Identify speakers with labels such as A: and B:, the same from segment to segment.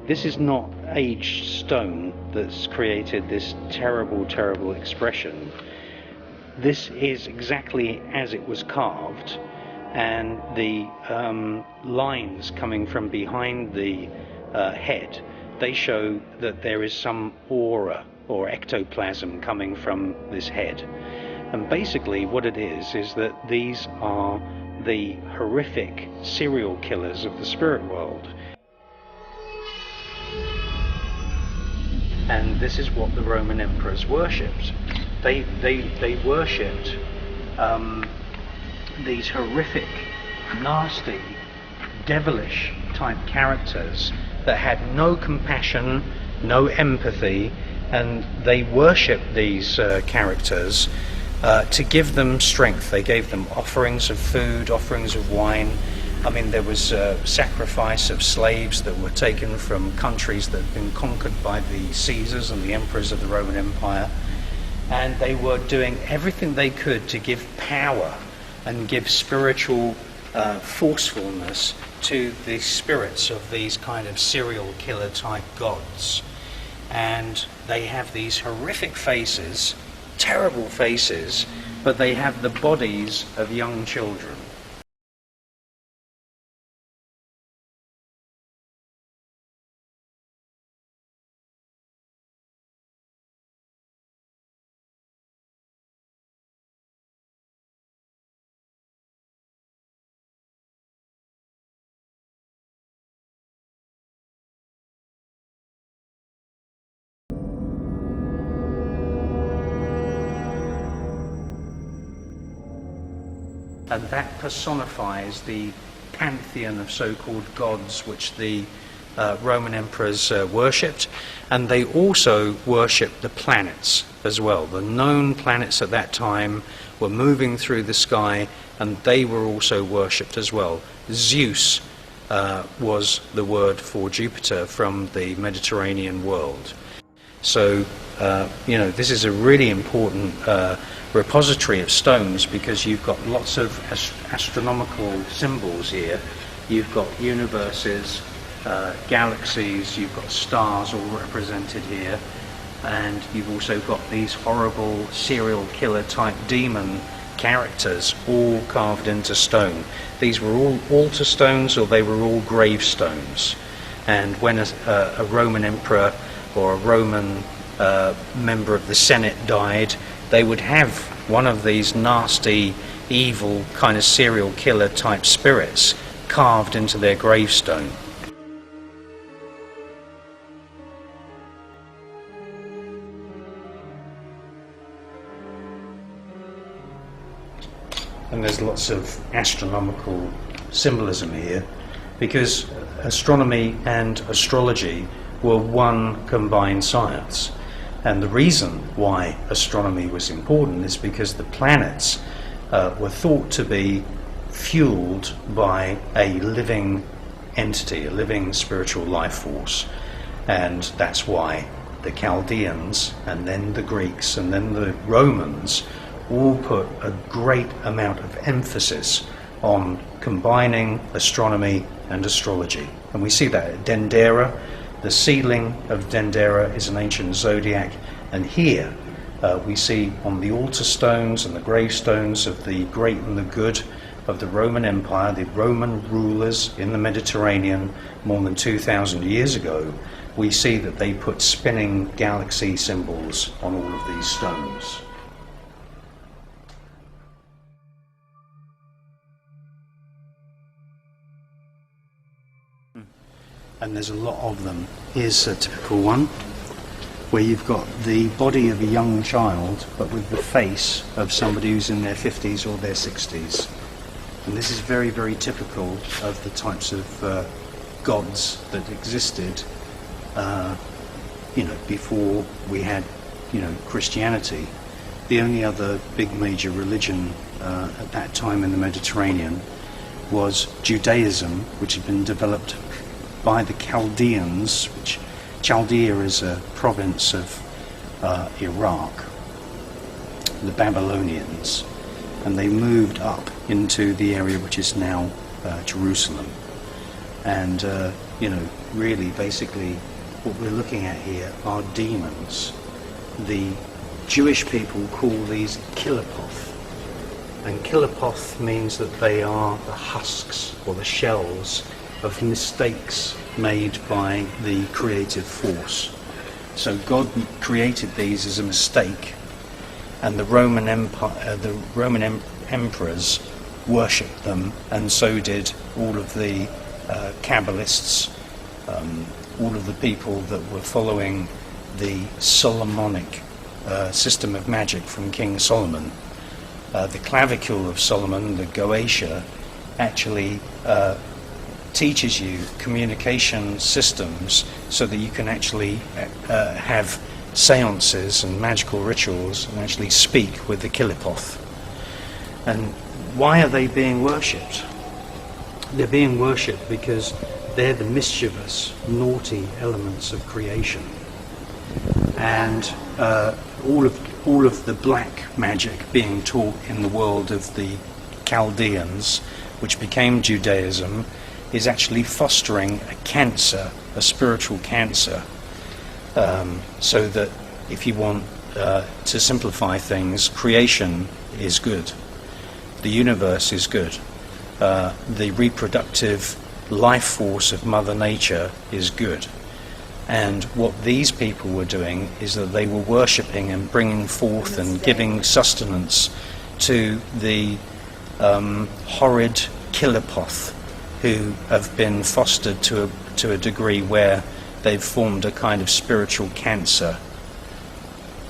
A: This is not aged stone that's created this terrible, terrible expression. This is exactly as it was carved, and the lines coming from behind the head, they show that there is some aura or ectoplasm coming from this head. And basically what it is that these are the horrific serial killers of the spirit world. And this is what the Roman emperors worshipped. They worshipped these horrific, nasty, devilish type characters that had no compassion, no empathy, and they worshipped these characters to give them strength. They gave them offerings of food, offerings of wine. I mean, there was sacrifice of slaves that were taken from countries that had been conquered by the Caesars and the emperors of the Roman Empire, and they were doing everything they could to give power and give spiritual forcefulness to the spirits of these kind of serial killer type gods. And they have these horrific faces, terrible faces, but they have the bodies of young children. And that personifies the pantheon of so-called gods which the Roman emperors worshipped. And they also worshipped the planets as well. The known planets at that time were moving through the sky, and they were also worshipped as well. Zeus was the word for Jupiter from the Mediterranean world. So, this is a really important repository of stones, because you've got lots of astronomical symbols here. You've got universes, galaxies, you've got stars all represented here, and you've also got these horrible serial killer type demon characters all carved into stone. These were all altar stones, or they were all gravestones. And when a Roman emperor or a Roman member of the Senate died, they would have one of these nasty, evil kind of serial killer type spirits carved into their gravestone. And there's lots of astronomical symbolism here, because astronomy and astrology were one combined science. And the reason why astronomy was important is because the planets were thought to be fueled by a living entity, a living spiritual life force. And that's why the Chaldeans, and then the Greeks, and then the Romans all put a great amount of emphasis on combining astronomy and astrology. And we see that at Dendera. The ceiling of Dendera is an ancient zodiac, and here we see on the altar stones and the gravestones of the great and the good of the Roman Empire, the Roman rulers in the Mediterranean more than 2,000 years ago, we see that they put spinning galaxy symbols on all of these stones. And there's a lot of them. Here's a typical one, where you've got the body of a young child, but with the face of somebody who's in their 50s or their 60s. And this is very, very typical of the types of gods that existed, before we had, Christianity. The only other big major religion at that time in the Mediterranean was Judaism, which had been developed by the Chaldeans, which Chaldea is a province of Iraq, the Babylonians, and they moved up into the area which is now Jerusalem. And really basically what we're looking at here are demons. The Jewish people call these kilopoth, and kilopoth means that they are the husks or the shells of mistakes made by the creative force. So God created these as a mistake, and the Roman Empire, emperors worshipped them, and so did all of the Kabbalists, all of the people that were following the Solomonic system of magic from King Solomon. The clavicule of Solomon, the Goetia, actually teaches you communication systems so that you can actually have seances and magical rituals and actually speak with the kilopoth. And why are they being worshipped? They're being worshipped because they're the mischievous, naughty elements of creation. And all of the black magic being taught in the world of the Chaldeans, which became Judaism, is actually fostering a cancer, a spiritual cancer, so that, if you want to simplify things, creation is good, the universe is good, the reproductive life force of Mother Nature is good. And what these people were doing is that they were worshipping and bringing forth and giving sustenance to the horrid kilopoth, who have been fostered to a degree where they've formed a kind of spiritual cancer.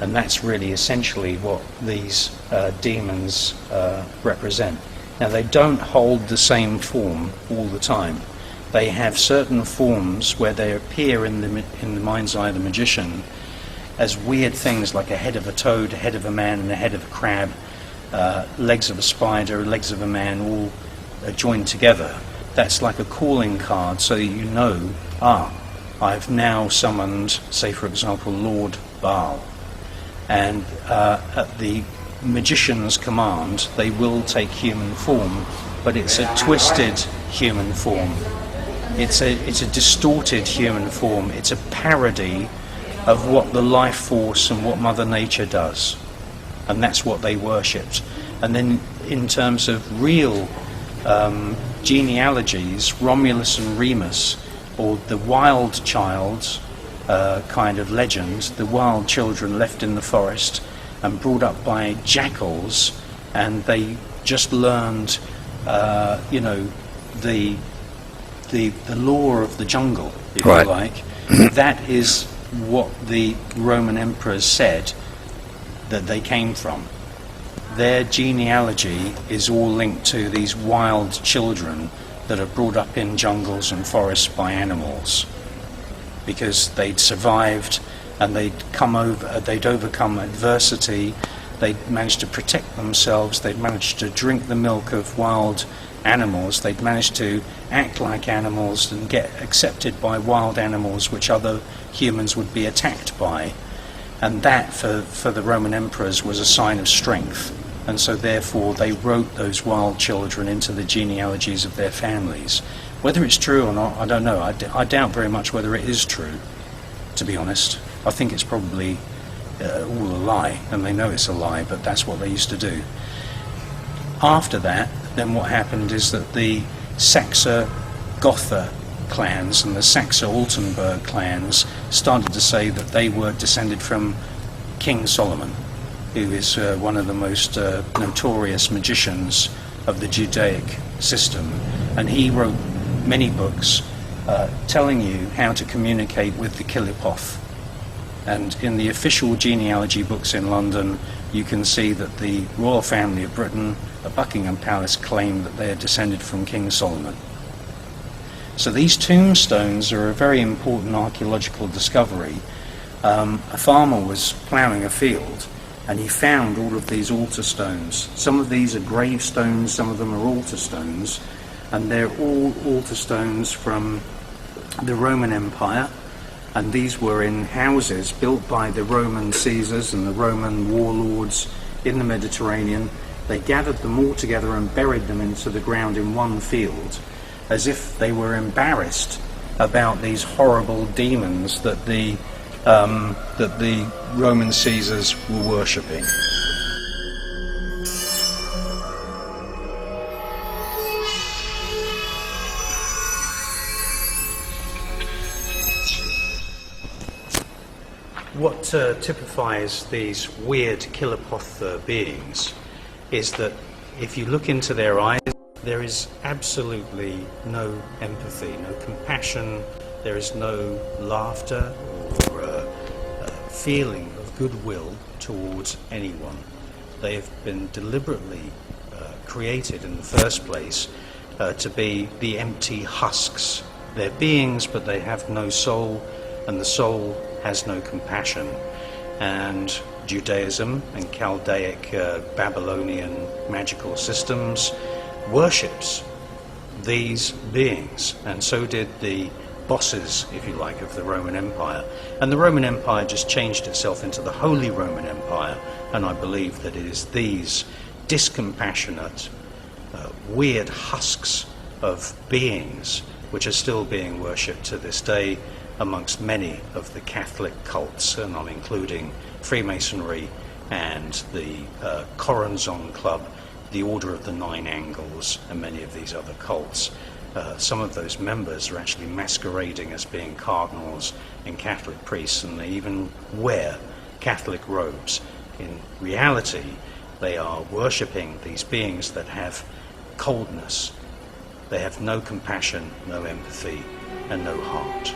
A: And that's really essentially what these demons represent. Now, they don't hold the same form all the time. They have certain forms where they appear in the mind's eye of the magician as weird things like a head of a toad, a head of a man, and a head of a crab, legs of a spider, legs of a man, all joined together. That's like a calling card, so that you know, I've now summoned, say for example, Lord Baal. And at the magician's command, they will take human form, but it's a twisted human form. It's a distorted human form. It's a parody of what the life force and what Mother Nature does. And that's what they worshipped. And then in terms of real genealogies, Romulus and Remus, or the wild child kind of legend, the wild children left in the forest and brought up by jackals, and they just learned, the law of the jungle, if you like. That is what the Roman emperors said that they came from. Their genealogy is all linked to these wild children that are brought up in jungles and forests by animals, because they'd survived and they'd overcome adversity, they'd managed to protect themselves, they'd managed to drink the milk of wild animals, they'd managed to act like animals and get accepted by wild animals which other humans would be attacked by. And that, for the Roman emperors, was a sign of strength. And so therefore they wrote those wild children into the genealogies of their families. Whether it's true or not, I don't know. I doubt very much whether it is true, to be honest. I think it's probably all a lie, and they know it's a lie, but that's what they used to do. After that, then what happened is that the Saxe-Gotha clans and the Saxe-Altenburg clans started to say that they were descended from King Solomon, who is one of the most notorious magicians of the Judaic system, and he wrote many books telling you how to communicate with the kilopoth. And in the official genealogy books in London, you can see that the royal family of Britain, the Buckingham Palace, claim that they are descended from King Solomon. So these tombstones are a very important archaeological discovery. A farmer was ploughing a field and he found all of these altar stones. Some of these are gravestones, some of them are altar stones, and they're all altar stones from the Roman Empire, and these were in houses built by the Roman Caesars and the Roman warlords in the Mediterranean. They gathered them all together and buried them into the ground in one field, as if they were embarrassed about these horrible demons that the Roman Caesars were worshipping. What typifies these weird Kilopoth beings is that if you look into their eyes, there is absolutely no empathy, no compassion, there is no laughter or feeling of goodwill towards anyone. They have been deliberately created in the first place to be the empty husks. They're beings, but they have no soul, and the soul has no compassion. And Judaism and Chaldaic Babylonian magical systems worships these beings, and so did the bosses, if you like, of the Roman Empire. And the Roman Empire just changed itself into the Holy Roman Empire, and I believe that it is these discompassionate, weird husks of beings which are still being worshipped to this day amongst many of the Catholic cults, and I'm including Freemasonry and the Corazon Club, the Order of the Nine Angles, and many of these other cults. Some of those members are actually masquerading as being cardinals and Catholic priests, and they even wear Catholic robes. In reality, they are worshipping these beings that have coldness. They have no compassion, no empathy, and no heart.